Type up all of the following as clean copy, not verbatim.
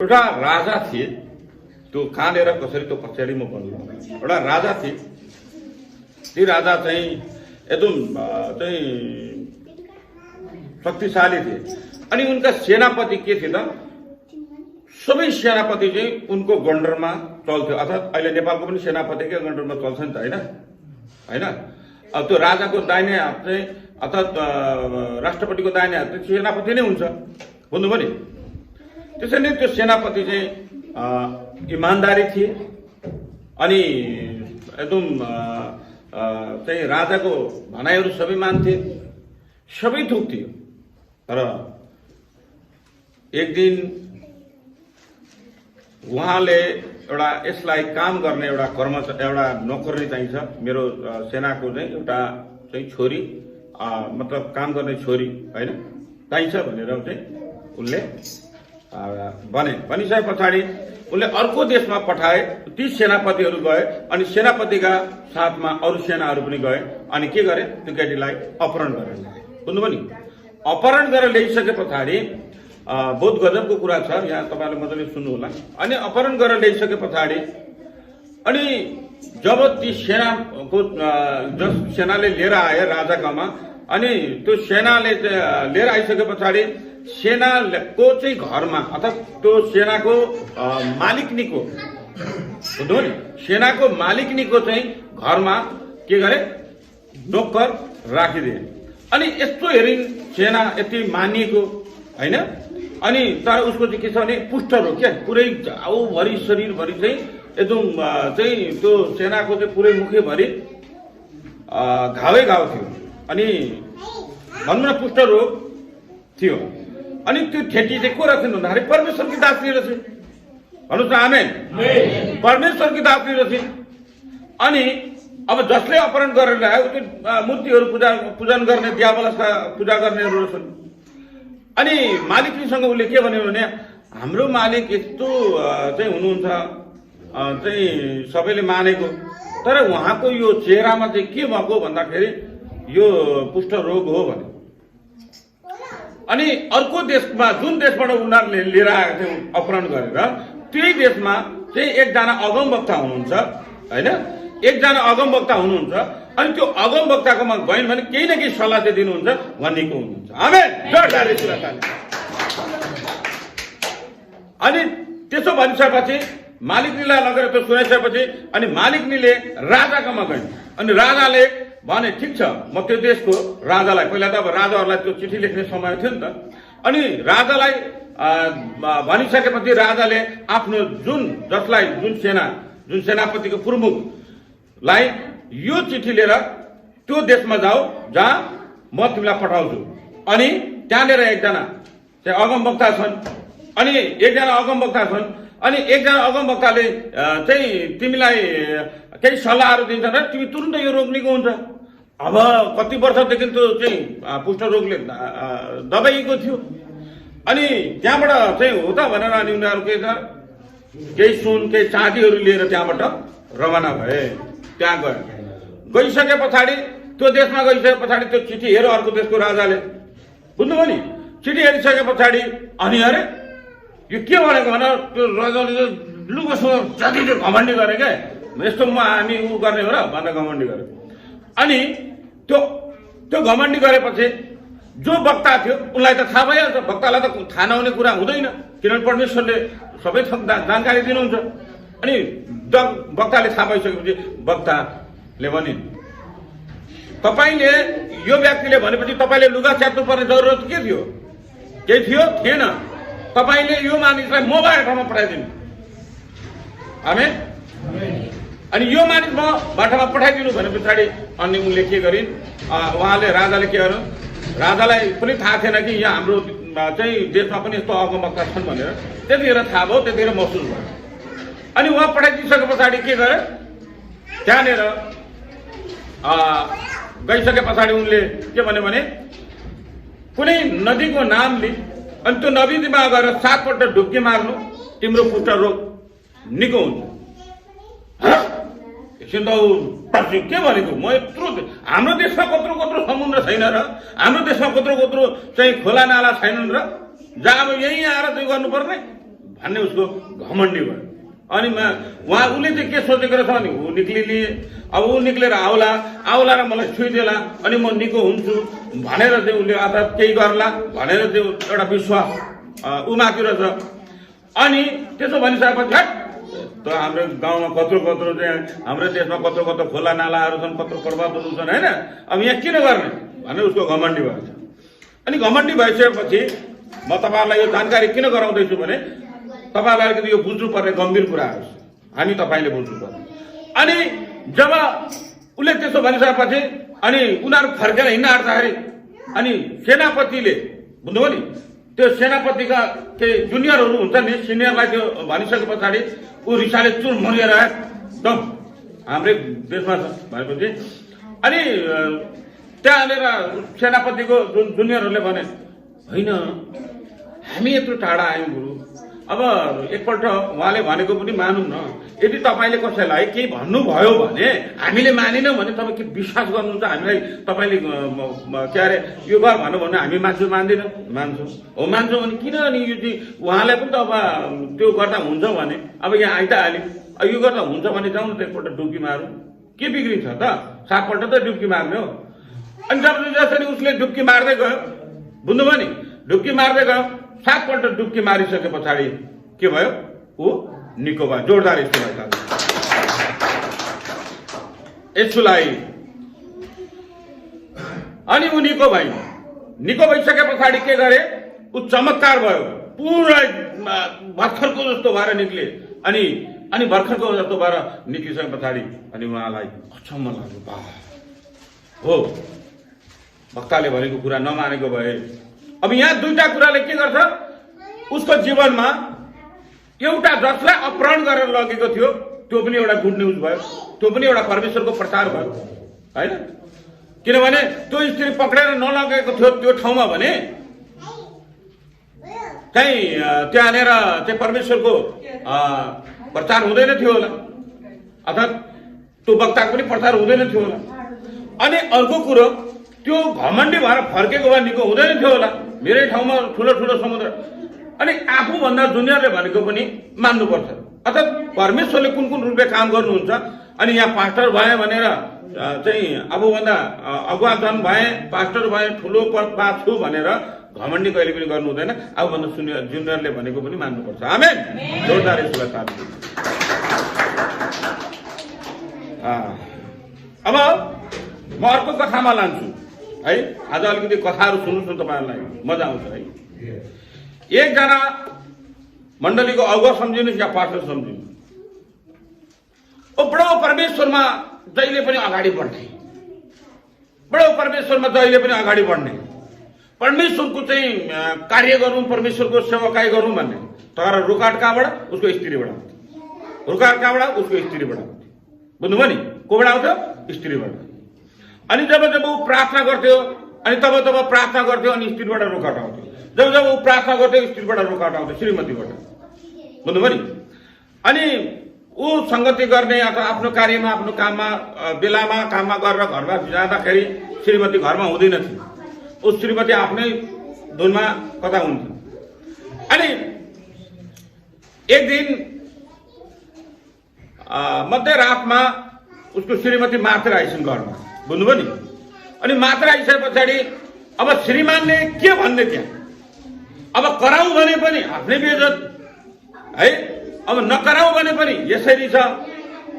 एउटा राजा थिए, त्यो कहाँनिर कसरी त्यो पछाडि म भन्नु। एउटा राजा थिए, ती राजा चाहिँ एकदम चाहिँ शक्तिशाली थिए। अनि उनका सेनापति के थिए त, सबै सेनापति चाहिँ उनको गण्डरमा चल्थ्यो। अर्थात् अहिले नेपालको पनि सेनापतिकै गण्डरमा चल्छ नि त, होइन? अब त्यो राजाको दाहिने हात चाहिँ अर्थात् राष्ट्रपतिको दाहिने हात चाहिँ सेनापति नै हुन्छ, बुझ्नुभयो नि। त्यसैले त्यो सेनापति चाहिँ इमान्दारी थिए अनि एकदम चाहिँ राजाको भनाइहरू सबै मान्थे, सबै थोक थियो। तर एक दिन उहाँले एउटा यसलाई काम गर्ने एउटा एउटा नोकरी चाहिन्छ, मेरो सेनाको चाहिँ एउटा चाहिँ छोरी, मतलब काम गर्ने छोरी होइन चाहिन्छ भनेर चाहिँ उनले भनिसके पछाडि उनले अर्को देशमा पठाए। ती सेनापतिहरू गए अनि सेनापतिका साथमा अरू सेनाहरू पनि गए अनि के गरे, त्यो केटीलाई अपहरण गरेर ल्याए, बुझ्नुभयो नि। अपहरण गरेर ल्याइसके पछाडि बहुत गजबको कुरा छ, यहाँ तपाईँले मजाले सुन्नु होला। अनि अपहरण गरेर ल्याइसके पछाडि अनि जब ती सेनाको सेनाले लिएर आए राजाकामा, अनि त्यो सेनाले लिएर आइसके पछाडि सेनाको चाहिँ घरमा अर्थात् त्यो सेनाको मालिकनीको, बुझ्नुभयो नि, सेनाको मालिकनीको चाहिँ घरमा के गरे, नोकर राखिदिए। अनि यस्तो हेरिन् सेना यति मानिएको होइन। अनि तर उसको चाहिँ के छ भने पुष्ट रोग, क्या पुरै घाउभरि शरीरभरि चाहिँ एकदम चाहिँ त्यो सेनाको चाहिँ पुरै मुखैभरि घावै घाउ थियो। अनि भनौँ न पुष्ट रोग थियो। अनि त्यो ठेटी चाहिँ को रहेछन् भन्दाखेरि परमेश्वरकी दासी रहेछ, भन्नुहोस् न आमेन। परमेश्वरकी दासी रहेछ। अनि अब जसले अपहरण गरेर ल्यायो त्यो मूर्तिहरू पूजन गर्ने, दियावलसका पूजा गर्नेहरू रहेछन्। अनि मालिकसँग उसले के भन्यो भने हाम्रो मालिक यस्तो चाहिँ हुनुहुन्छ चाहिँ सबैले मानेको, तर उहाँको यो चेहरामा चाहिँ के भएको भन्दाखेरि यो कुष्ठ रोग हो भने। अनि अर्को देशमा, जुन देशबाट उनीहरूले लिएर आएको थियो अपहरण गरेर, त्यही देशमा चाहिँ एकजना अगमवक्ता हुनुहुन्छ होइन, एकजना अगमवक्ता हुनुहुन्छ। अनि त्यो अगमवक्ताकोमा गइन् भने केही न केही सल्लाह चाहिँ दिनुहुन्छ भन्नेको हुनुहुन्छ। आमेन। अनि त्यसो भनिसकेपछि मालिकनीलाई लगेर त्यो सुनाइसकेपछि अनि मालिकनीले राजाकोमा गइन्। अनि राजाले भने ठिक छ, म त्यो देशको राजालाई, पहिला त अब राजाहरूलाई त्यो चिठी लेख्ने समय थियो नि त। अनि राजालाई भनिसकेपछि राजाले आफ्नो जुन सेनापतिको प्रमुखलाई यो चिठी लिएर त्यो देशमा जाऊ जहाँ म तिमीलाई पठाउँछु। अनि त्यहाँनिर एकजना चाहिँ अगमवक्ता छन्, अनि एकजना अगमवक्ताले चाहिँ तिमीलाई केही सल्लाहहरू दिन्छन् र तिमी तुरुन्त यो रोग निको हुन्छ। अब कति वर्षदेखि त्यो चाहिँ कुष्ठ रोगले दबाइएको थियो। अनि त्यहाँबाट चाहिँ हो त भनेर अनि उनीहरू केही सुन केही चाँदीहरू लिएर त्यहाँबाट रवाना भए। त्यहाँ गइसके पछाडि त्यो देशमा गइसके पछाडि त्यो चिठी हेर अर्को देशको राजाले, बुझ्नुभयो नि। चिठी हेरिसके पछाडि अनि अरे यो के भनेको भनेर त्यो राजाले लुगोसँग जति त्यो घमण्डी गरे क्या, यस्तो हामी उ गर्ने हो र भनेर घमण्डी गरे। अनि त्यो घमण्डी गरेपछि जो वक्ता थियो उनलाई त थाहा भइहाल्छ, वक्तालाई त थाहा नहुने कुरा हुँदैन, किनभने परमेश्वरले सबै थोक जानकारी दिनुहुन्छ। अनि वक्ताले थाहा भइसकेपछि वक्ताले भनिन्, तपाईँले यो व्यक्तिले भनेपछि तपाईँले लुगा च्याप्नु पर्ने जरुरत के थियो? केही थियो? थिएन। तपाईँले यो मानिसलाई म भएको ठाउँमा पठाइदिनु। आमेन। अनि यो मानिस म बाटामा पठाइदिनु भने पछाडि अनि उनले के गरिन्, उहाँले राजाले के गर्नु, राजालाई पनि थाहा थिएन कि यहाँ हाम्रो चाहिँ देशमा पनि यस्तो अगमवक्ता छन् भनेर। त्यतिखेर थाहा भयो, त्यतिखेर महसुस भयो। अनि उहाँ पठाइदिइसके पछाडि के गरे, त्यहाँनिर गइसके पछाडि उनले के भन्यो भने कुनै नदीको नाम लि, अनि त्यो नदीमा गएर 7 पल्ट डुब्की मार्नु, तिम्रो कुष्ठ रोग निको हुन्छ। एकछिन त के भनेको, म यत्रो हाम्रो देशमा कत्रो समुद्र छैन र, हाम्रो देशमा कत्रो चाहिँ खोला नाला छैनन् र, जहाँ अब यहीँ आएर त्यो गर्नुपर्ने भन्ने उसको घमण्डी भयो। अनि उहाँ उसले चाहिँ के सोचेको रहेछ भने ऊ निक्लिने, अब ऊ निक्लेर आउला र मलाई छुइदेला अनि म निको हुन्छु भनेर चाहिँ उसले अर्थात् केही गर्ला भनेर चाहिँ एउटा विश्वास उमाथि रहेछ। अनि त्यसो भनिसकेपछि त हाम्रो गाउँमा कत्रो चाहिँ हाम्रो देशमा कत्रो खोला नालाहरू छन्, कत्रो पर्वतहरू छन् होइन, अब यहाँ किन गर्ने भनेर उसको घमण्डी भएछ। अनि घमण्डी भइसकेपछि म तपाईँहरूलाई यो जानकारी किन गराउँदैछु भने तपाईँहरूलाई अलिकति यो बुझ्नुपर्ने गम्भीर कुराहरू हामी तपाईँले बुझ्नुपर्ने। अनि जब उसले त्यसो भनिसकेपछि अनि उनीहरू फर्केर हिँड्न आँट्दाखेरि अनि सेनापतिले बुझ्नुभयो नि, त्यो सेनापतिका केही जुनियरहरू हुन्छ नि, सिनियरलाई त्यो भनिसके पछाडि ऊ रिसाले चुर मरिएर एकदम हाम्रै देशमा छ भनेपछि अनि त्यहाँनिर सेनापतिको जुनियरहरूले भने होइन हामी यत्रो टाढा आयौँ गुरु, अब एकपल्ट उहाँले भनेको पनि मानौँ न, यदि तपाईँले कसैलाई केही भन्नुभयो भने हामीले मानेनौँ भने तपाईँ के विश्वास गर्नुहुन्छ हामीलाई, तपाईँले के अरे यो गर भन्नु भने हामी मान्छे मान्दैनौँ, मान्छौँ हो मान्छौँ भने किन अनि यो चाहिँ उहाँलाई पनि त अब त्यो गर्दा हुन्छ भने अब यहाँ आइ त हाल्यो, यो गर्दा हुन्छ भने जाउँ न त एकपल्ट डुब्की मारौँ, के बिग्रिन्छ त, 7 पल्ट त डुब्की मार्ने हो। अनि जब जसरी उसले डुब्की मार्दै गयो बुझ्नुभयो नि, डुब्की मार्दै गयो 7 पल्ट डुब्की मारिसके पछाडि के भयो, ऊ निको भयो, जोरदार यसुलाई अनि ऊ निको भयो। निको भइसके पछाडि के गरे, ऊ चमत्कार भयो, पुरा भर्खरको जस्तो भएर निक्ले। अनि भर्खरको जस्तो भएर निक्लिसके पछाडि अनि उहाँलाई अचम्म लाग्यो, बा हो भक्तले भनेको कुरा नमानेको भए। अब यहाँ दुईटा कुराले के गर्छ, उसको जीवनमा एउटा जसलाई अपहरण गरेर लगेको थियो त्यो पनि एउटा गुड न्युज भयो, त्यो पनि एउटा परमेश्वरको प्रचार भयो हैन। किनभने त्यो स्त्री पक्रेर नलगेको थियो त्यो ठाउँमा भने चाहिँ त्यहाँनिर चाहिँ परमेश्वरको प्रचार हुँदैन थियो होला, अर्थात् त्यो वक्ताको पनि प्रचार हुँदैन थियो होला। अनि अर्को कुरो त्यो घमण्डी भएर फर्केको भए निको हुँदैन थियो होला, मेरै ठाउँमा ठुलो समुद्र। अनि आफूभन्दा जुनियरले भनेको पनि मान्नुपर्छ, अर्थात् परमेश्वरले कुन रूपले काम गर्नुहुन्छ। अनि यहाँ पास्टर भए भनेर चाहिँ आफूभन्दा अगुवा जन भए, पास्टर भए, ठुलो पदमा छु भनेर घमण्डी कहिले पनि गर्नु हुँदैन, आफूभन्दा जुनियरले भनेको पनि मान्नुपर्छ। आमेन, जोरदार यसलाई ताली दिनु। अब म अर्को कथामा लान्छु है, आज अलिकति कथाहरू सुन्नुहोस् न, तपाईँहरूलाई मजा आउँछ है। एकजना मण्डलीको अगुवा सम्झिनुहोस् या पास्टर सम्झिनु, ओ बडो परमेश्वरमा जहिले पनि अगाडि बढ्ने, बडो परमेश्वरमा जहिले पनि अगाडि बढ्ने, परमेश्वरको चाहिँ कार्य गरौँ, परमेश्वरको सेवाकाई गरौँ भन्ने। तर रुकाट कहाँबाट, उसको स्त्रीबाट, रुकाट कहाँबाट, उसको स्त्रीबाट। बुझ्नुभयो नि, कोबाट आउँछ, स्त्रीबाट। अनि जब ऊ प्रार्थना गर्थ्यो अनि तब प्रार्थना गर्थ्यो अनि स्त्रीबाट रुकाट आउँथ्यो, जब ऊ प्रार्थना गर्थ्यो स्त्रीबाट रुकाट आउँथ्यो, श्रीमतीबाट। बुझ्नुभयो नि। अनि ऊ संगति गर्ने अथवा आफ्नो कार्यमा, आफ्नो काममा बेलामा काममा गरेर घरमा जाँदाखेरि श्रीमती घरमा हुँदैन थियो, ऊ श्रीमती आफ्नै धुनमा कता हुन्थ्यो। अनि एक दिन मध्यरातमा उसको श्रीमती मात्र आइसन् घरमा, बुझ्नुभयो नि। अनि मात्र आइसके पछाडि अब श्रीमानले के भन्ने, त्यहाँ अब कराउँ भने पनि आफ्नै बेइज्जत है, अब नकराउँ भने पनि यसरी छ।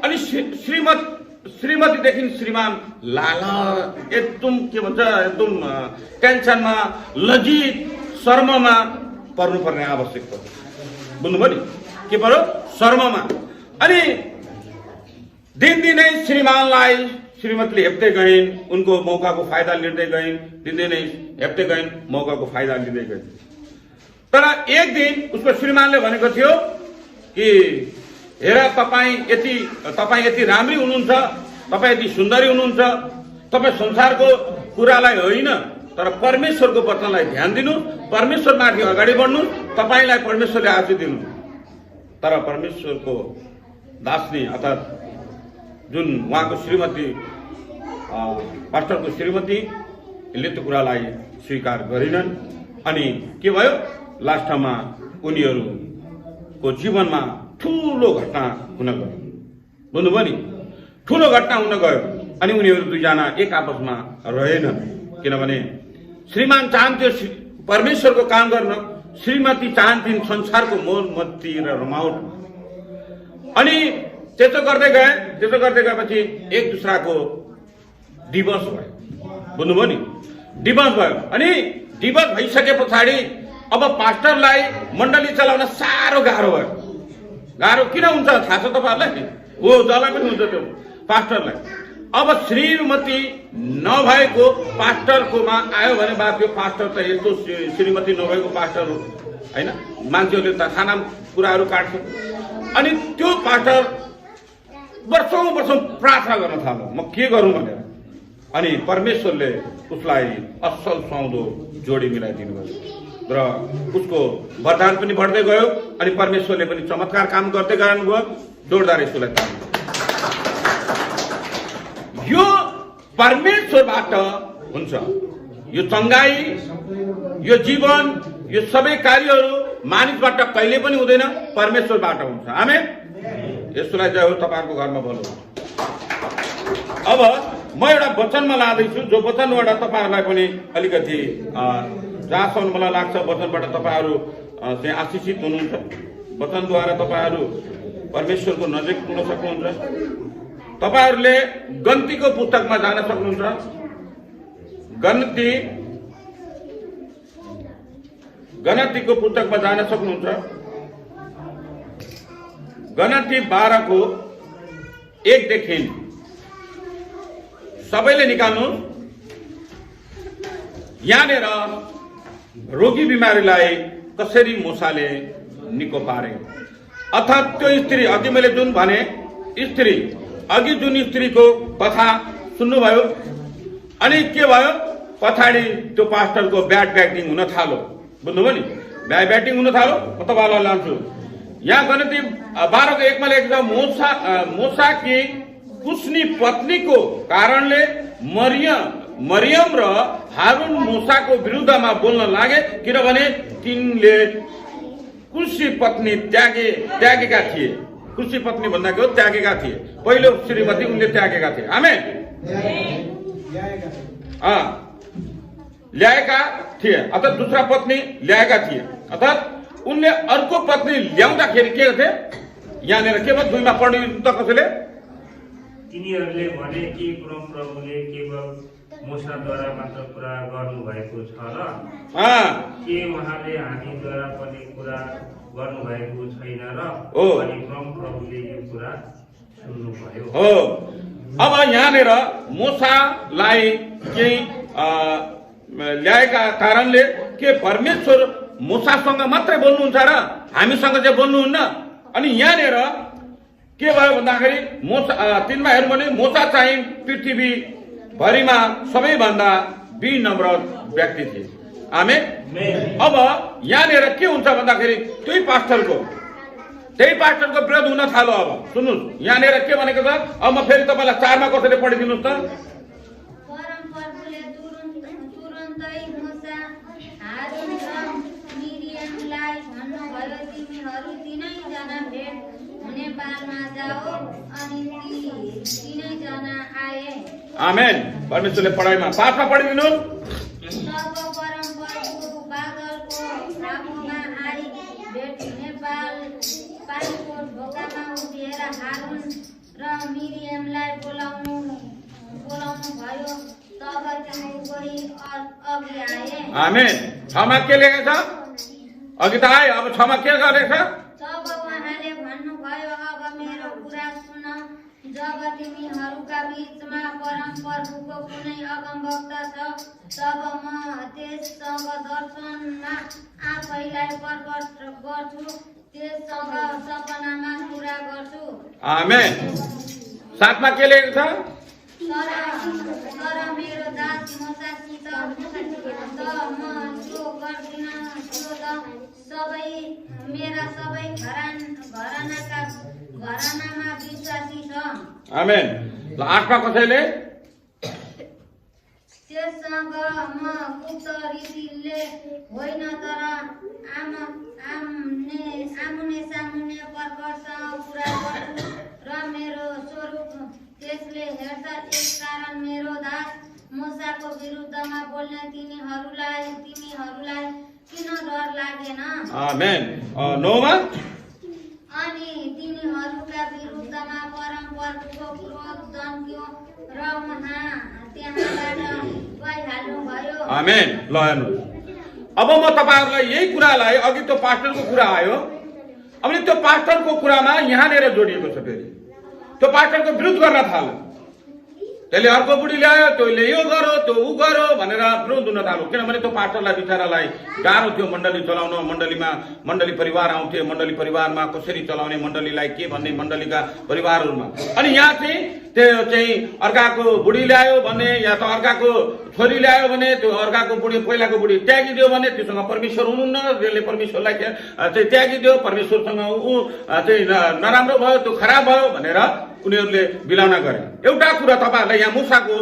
अनि श्रीमतीदेखि श्रीमान लाला एकदम के भन्छ, एकदम टेन्सनमा, लज्जित, शर्ममा पर्नुपर्ने आवश्यक पर्छ। बुझ्नुभयो नि, के पर्यो, शर्ममा। अनि दिनदिनै श्रीमानलाई श्रीमतीले हेप्दै गइन्, उनको मौकाको फाइदा लिँदै गइन्, दिनदिनै हेप्दै गइन्, मौकाको फाइदा लिँदै गइन्। तर एक दिन उसको श्रीमानले भनेको थियो कि हेर तपाईँ यति राम्री हुनुहुन्छ, तपाईँ यति सुन्दरी हुनुहुन्छ, तपाईँ संसारको कुरालाई होइन तर परमेश्वरको वचनलाई ध्यान दिनु, परमेश्वरमाथि अगाडि बढ्नु, तपाईँलाई परमेश्वरले आशीष दिनु। तर परमेश्वरको दासनी अर्थात् जुन उहाँको श्रीमती, पास्टरको श्रीमतीले त्यो कुरालाई स्वीकार गरिनन्। अनि के भयो, लास्टमा उनीहरू को जीवनमा ठुलो घटना हुन गयो। बुझ्नुभयो नि, ठुलो घटना हुन गयो अनि उनीहरू दुईजना एक आपसमा रहेनन्। किनभने श्रीमान चाहन्थ्यो परमेश्वरको काम गर्न, श्रीमती चाहन्थिन् संसारको मोल मत्ती र रमाउट। अनि त्यसो गर्दै गएपछि एक दुसराको डिभोर्स भयो। बुझ्नुभयो नि, डिभोर्स भयो। अनि डिभोर्स भइसके पछाडि अब पास्टरलाई मण्डली चलाउन साह्रो गाह्रो भयो। गाह्रो किन हुन्छ थाहा छ तपाईँहरूलाई? हो, जसलाई पनि हुन्छ त्यो पास्टरलाई। अब श्रीमती नभएको पास्टरकोमा आयो भने बा त्यो पास्टर त यस्तो श्रीमती नभएको पास्टर हो होइन, मान्छेहरूले त खाना कुराहरू काट्छ। अनि त्यो पास्टर वर्षौं प्रार्थना गर्न थाल्यो, म के गरौँ भनेर। अनि परमेश्वरले उसलाई असल सुहाउँदो जोडी मिलाइदिनु भयो र उसको वरदान पनि बढ्दै गयो अनि परमेश्वरले पनि चमत्कार काम गर्दै गर्नुभयो। जोरदार यसलाई ताली। यो परमेश्वरबाट हुन्छ। यो चङ्गाई, यो जीवन, यो सबै कार्यहरू मानिसबाट कहिले पनि हुँदैन, परमेश्वरबाट हुन्छ। आमेन। यसलाई जय हो। तपाईँहरूको घरमा बोल्नु। अब म एउटा वचनमा लाँदैछु, जो वचनबाट तपाईँहरूलाई पनि अलिकति जहाँसम्म मलाई लाग्छ वचनबाट तपाईँहरू चाहिँ आशिषित हुनुहुन्छ। वचनद्वारा तपाईँहरू परमेश्वरको नजिक पुग्न सक्नुहुन्छ। तपाईहरूले गन्तीको पुस्तकमा जान सक्नुहुन्छ। गणतिको पुस्तकमा जान सक्नुहुन्छ। गणति 12 को 1 देखि सबैले निकाल्नु। यहाँनिर रोगी बिमारीलाई कसरी मूसाले निको पारे, अर्थात् त्यो स्त्री अघि मैले जुन भने स्त्री अघि जुन स्त्रीको कथा सुन्नुभयो अनि के भयो पछाडि त्यो पास्टरको ब्याड ब्याटिङ हुन थाल्यो। बुझ्नुभयो नि, ब्याड ब्याटिङ हुन थाल्यो। म तपाईँलाई लान्छु यहाँ गणति 12 को 1 मा लेख्छ, मूसा की कुस्नी पत्नीको कारणले मरियम र हारून मूसाको विरुद्धमा बोल्न लागे, किनभने तिनले कुशी पत्नी त्यागेका थिए। कुशी पत्नी भन्दाको त्यागेका थिए। पहिलो श्रीमती उनले त्यागेका थिए। आमेन। ल्याएका थिए अर्थात् दूसरा पत्नी ल्याएका थिए, अर्थात् उनले अर्को पत्नी ल्याउँदाखेरि के गर्थे? यहाँनिर के भयो 2 मा पढ्नु त कसैले? तिनीहरूले भने कि परमप्रभुले केवल मूसाद्वारा मात्र कुरा गर्नुभएको छ र के उहाँले हामीद्वारा पनि कुरा गर्नुभएको छैन र अनि परमप्रभुले यो कुरा सुन्नुभयो। हो। अब यहाँनिर मूसालाई केही ल्याएका कारणले के परमेश्वर मूसासँग मात्रै बोल्नुहुन्छ र हामीसँग चाहिँ बोल्नुहुन्न? अनि यहाँनिर के भयो भन्दाखेरि तिनमा हेर्नु भने मूसा चाहिँ पृथ्वी भरिमा सबैभन्दा विनम्र व्यक्ति थिए। आमेन। अब यहाँनिर के हुन्छ भन्दाखेरि त्यही पास्टरको विरोध हुन थाल्यो। अब सुन्नुहोस् यहाँनिर के भनेको छ। अब म फेरि तपाईँलाई 4 मा कसैले पढिदिनुहोस् त। आमेन। परमेश्वरले पढाइमा 5 मा पढिदिनु। आमेन। 6 मा के लेखेको छ? अघि त आयो, अब 6 मा के लेखेको छ? तब उहाँले भन्नुभयो, अब मेरो कुरा सुन, जब तिमीहरूका बीचमा परमप्रभुको कुनै अगमवक्ता छ, तब म त्यससँग दर्शनमा आफैलाई प्रकट गर्छु, त्यससँग सपनामा कुरा गर्छु। आमेन। 7 मा के लेखेको छ? तर मेरो दास मूसासित त म त्यो गर्दिन, त्यो त मेरा सबै घरानामा विश्वासी छ। आमेन। ल 8 मा कसैले? त्यससँग म गुप्त रीतिले होइन तर आमुने सामुने प्रकटसँग कुरा गर्छु र मेरो स्वरूप त्यसले हेर्छ। यसकारण मेरो दास मूसाको विरुद्धमा बोल्ने तिमीहरूलाई किन डर लागेन? आमेन। 9 मा अनि तिनीहरूका विरुद्धमा परमप्रभुको क्रोध दन्क्यो र उहाँ त्यहाँबाट गइहाल्नुभयो। आमेन। ल हेर्नुहोस्, अब म तपाईहरुलाई यही कुरालाई, अघि त्यो पास्टरको कुरा आयो, अनि त्यो पास्टरको कुरामा यहाँनिर जोडिएको छ। फेरि त्यो पास्टरको विरुद्ध गर्न थाल्यो, त्यसले अर्को बुढी ल्यायो, त्यसले यो गरो त्यो ऊ गरो भनेर विरोध हुन थाल्यो। किनभने त्यो पास्टरलाई बिचारालाई गाह्रो थियो मण्डली चलाउन। मण्डली परिवार आउँथे, मण्डली परिवारमा कसरी चलाउने, मण्डलीलाई के भन्ने, मण्डलीका परिवारहरूमा। अनि यहाँ त्यो अर्काको बुढी ल्यायो भने या त अर्काको छोरी ल्यायो भने त्यो अर्काको बुढी पहिलाको बुढी त्यागिदियो भने त्योसँग परमेश्वर हुनुहुन्न, त्यसले परमेश्वरलाई चाहिँ त्यागिदियो, परमेश्वरसँग ऊ चाहिँ नराम्रो भयो, त्यो खराब भयो भनेर उनीहरूले बिलाउना गरे। एउटा कुरा तपाईहरुलाई यहाँ मूसाको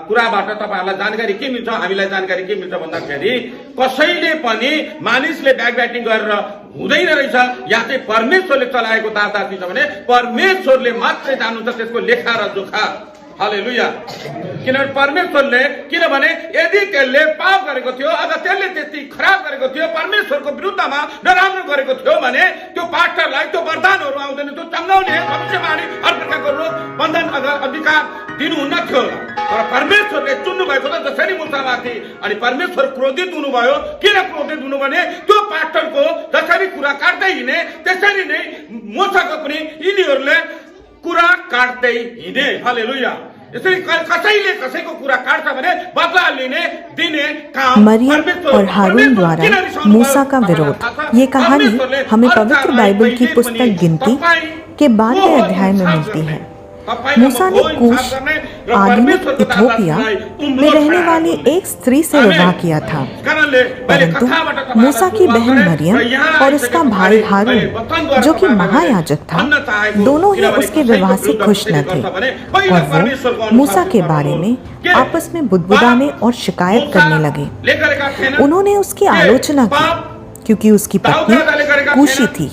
कुराबाट तपाईहरुलाई जानकारी के मिल्छ, हामीलाई जानकारी के मिल्छ भन्दाखेरि कसैले पनि मानिसले ब्याकब्याटिङ गरेर हुँदैन रहेछ। या चाहिँ परमेश्वरले चलाएको दासदासी छ भने परमेश्वरले मात्रै जान्नुहुन्छ त्यसको लेखा र जोखा। हालेलुया। किनभने परमेश्वरले, किनभने यदि त्यसले पाप गरेको थियो, अगर त्यसले त्यति खराब गरेको थियो, परमेश्वरको विरुद्धमा नराम्रो गरेको थियो भने त्यो पास्टरलाई त्यो वरदानहरू आउँदैन, त्यो चङ्गाउने भविष्यवाणी अर्काको रोग बन्धन अधिकार दिनुहुन्न थियो। तर परमेश्वरले चुन्नु भएको त जसरी मूसामाथि, अनि परमेश्वर क्रोधित हुनुभयो। किन क्रोधित हुनु भने त्यो पास्टरको जसरी कुरा काट्दै हिँडे त्यसरी नै मूसाको पनि यिनीहरूले कुरा काट्दै हिँडे। हालेलुया। यसरी कसैले कसैको कुरा काट्छ भने बदला दिने काम। मरियम और हारून द्वारा मूसा का विरोध, ये कहानी हमें पवित्र बाइबल की पुस्तक गिनती के 12वें अध्याय में मिलती है। मूसा ने कूश आधुनिक इथियोपिया में रहने वाली एक स्त्री से विवाह किया था, परंतु मूसा की बहन मरियम और उसका भाई हारून जो कि महायाजक था, दोनों ही उसके विवाह से खुश न थे और वो मूसा के बारे में आपस में बुदबुदाने और शिकायत करने लगे। उन्होंने उसकी आलोचना की क्योंकि उसकी पत्नी कूशी थी।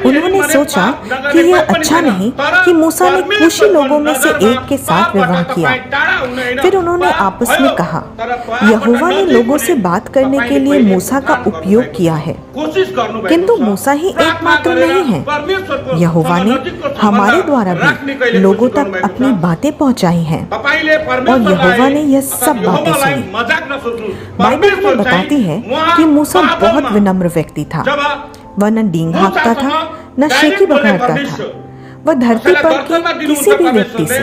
उन्होंने सोचा कि यह अच्छा नहीं कि मूसा ने कूशी लोगों में से एक के साथ विवाह किया। फिर उन्होंने आपस में कहा, यहोवा ने लोगों से बात करने के लिए मूसा का उपयोग किया है, किंतु मूसा ही एकमात्र नहीं है। यहोवा ने हमारे द्वारा भी लोगों तक अपनी बातें पहुंचाई हैं और यहोवा ने यह सब बातें सुनी। बाइबल हमें बताती है कि मूसा बहुत विनम्र व्यक्ति था। वह न डींग हाँकता था, न शेखी बघाड़ता था। वह धरती पर के किसी भी व्यक्ति से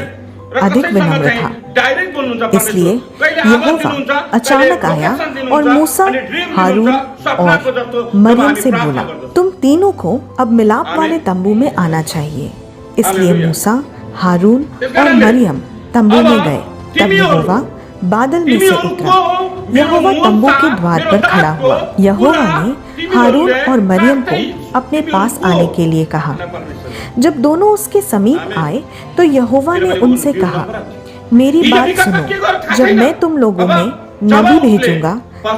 अधिक विनम्र था। इसलिए यहोवा अचानक आया और मूसा, हारून और मरियम से बोला, तुम तीनों को अब मिलाप वाले तंबू में आना चाहिए। इसलिए मूसा, हारून और मरियम तंबू में गए। तब यहोवा बादल में से उतरा। यहोवा तंबू के द्वार पर खड़ा हुआ। यहोवा ने हारून और मरियम को अपने पास आने के लिए कहा। जब दोनों उसके समीप आए तो यहोवा ने उनसे कहा, मेरी बात सुनो, जब मैं तुम लोगों में नबी भेजूंगा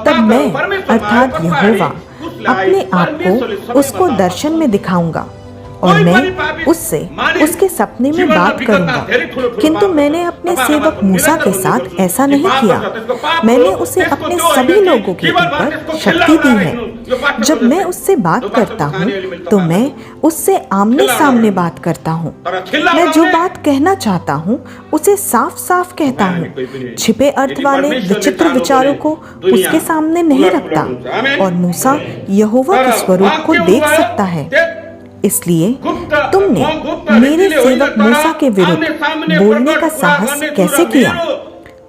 तब मैं अर्थात यहोवा अपने आप को उसको दर्शन में दिखाऊंगा और मैं उससे उसके सपने में बात करूंगा। किंतु मैंने अपने सेवक मूसा के साथ ऐसा नहीं किया। मैंने उसे अपने सभी लोगों के ऊपर शक्ति दी है। जब मैं उससे बात करता हूँ तो मैं उससे आमने सामने बात करता हूँ। मैं जो बात कहना चाहता हूँ उसे साफ साफ कहता हूँ। छिपे अर्थ वाले विचित्र विचारों को उसके सामने नहीं रखता और मूसा यहोवा के स्वरूप को देख सकता है। इसलिए तुमने मेरे सेवक मूसा के विरुद्ध बोलने का साहस कैसे किया?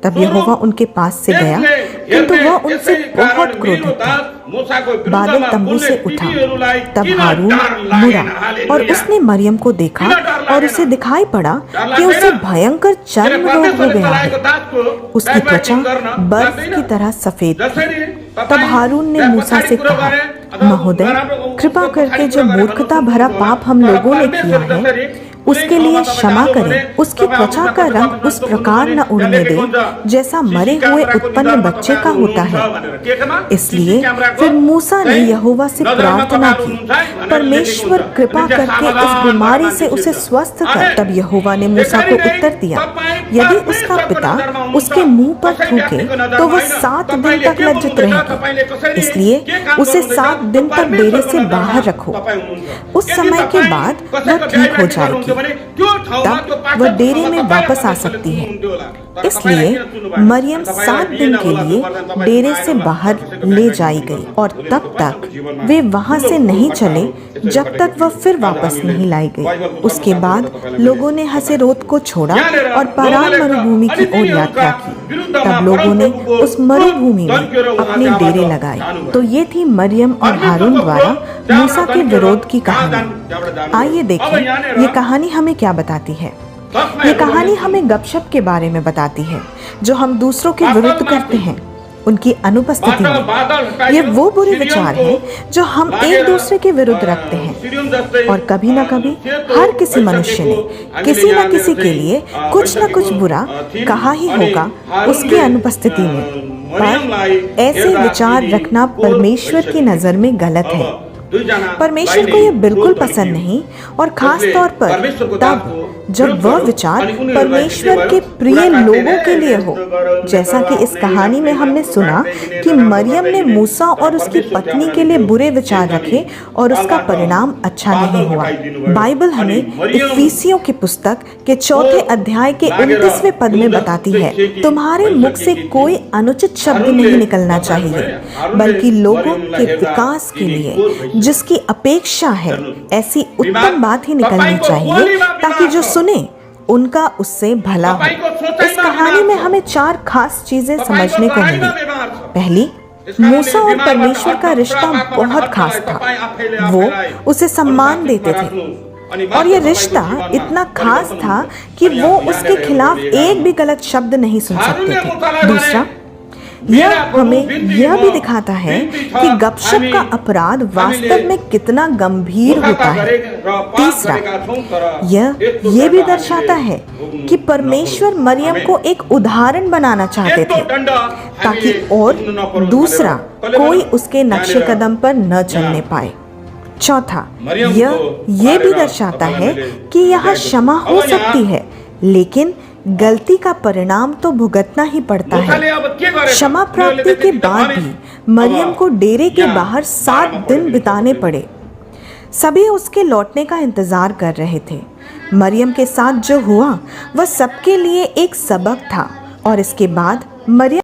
तब यहोवा उनके पास से गया, किंतु वह उनसे बहुत क्रोधित था। बादल तंबू से उठा। तब हारून मुड़ा और उसने मरियम को देखा और उसे दिखाई पड़ा कि उसे भयंकर चर्म रोग हो गया है। उसकी त्वचा बर्फ की तरह सफेद थी। तब हारून ने मूसा से कहा, महोदय, कृपा करके जो मूर्खता भरा पाप हम लोगों ने किया है उसके लिए क्षमा करें, उसकी त्वचा का रंग उस प्रकार न उड़ने दे जैसा मरे हुए उत्पन्न बच्चे का होता है। इसलिए फिर मूसा ने यहोवा से प्रार्थना की, परमेश्वर कृपा करके इस बीमारी से उसे स्वस्थ कर। तब यहोवा ने मूसा को उत्तर दिया, यदि उसका पिता उसके मुंह पर थूके तो वह 7 दिन तक लज्जित रहेगा, इसलिए उसे 7 दिन तक डेरे से बाहर रखो। उस समय के बाद वह ठीक हो जाएगी, तब वह डेरे में वापस आ सकती है। इसलिए मरियम 7 दिन के लिए डेरे से बाहर ले जाई गई और तब तक वे वहां से नहीं चले जब तक वह फिर वापस नहीं लाई गई। उसके बाद लोगों ने हसेरोत को छोड़ा और पारान मरुभूमि की ओर यात्रा की। तब लोगों ने उस मरुभूमि में अपने डेरे लगाए। तो ये थी मरियम और हारून द्वारा मूसा के विरोध की कहानी। आइए देखें ये कहानी हमें क्या बताती है। ये कहानी हमें गपशप के बारे में बताती है जो हम दूसरों के विरुद्ध करते हैं उनकी अनुपस्थिति में। ये वो बुरे विचार हैं जो हम एक दूसरे के विरुद्ध रखते हैं, और कभी न कभी हर किसी मनुष्य ने किसी न किसी के लिए कुछ न कुछ बुरा कहा ही होगा उसकी अनुपस्थिति में। पर ऐसे विचार रखना परमेश्वर की नजर में गलत है। परमेश्वर को यह बिल्कुल पसंद नहीं, और खास तौर पर तब जब वह विचार परमेश्वर के प्रिय लोगों के लिए हो। जैसा कि इस कहानी में हमने सुना कि मरियम ने मूसा और उसकी पत्नी के लिए बुरे विचार रखे और उसका परिणाम अच्छा नहीं हुआ। बाइबल हमें इफिसियों की पुस्तक के 4 अध्याय के 29वें पद में बताती है, तुम्हारे मुख से कोई अनुचित शब्द नहीं निकलना चाहिए, बल्कि लोगों के विकास के लिए जिसकी अपेक्षा है ऐसी उत्तम बात ही निकलनी चाहिए, ताकि जो सुने उनका उससे भला हो। इस कहानी में हमें 4 खास चीजें समझने को मिली। पहली, मूसा और परमेश्वर का रिश्ता बहुत खास था। वो उसे सम्मान देते थे, और ये रिश्ता इतना खास था कि वो उसके खिलाफ एक भी गलत शब्द नहीं सुन सकते थे। दूसरा, यह हमें यह भी दिखाता है कि गपशप का अपराध वास्तव में कितना गंभीर होता है। तीसरा, यह भी दर्शाता है कि परमेश्वर मरियम को एक उदाहरण बनाना चाहते थे, ताकि और दूसरा कोई उसके नक्शे कदम पर न चलने पाए। चौथा, यह भी दर्शाता है कि यह क्षमा हो सकती है, लेकिन गलती का परिणाम तो भुगतना ही पड़ता है। क्षमा प्राप्ति के बाद भी मरियम को डेरे के बाहर 7 दिन बिताने पड़े। सभी उसके लौटने का इंतजार कर रहे थे। मरियम के साथ जो हुआ वह सबके लिए एक सबक था, और इसके बाद मरियम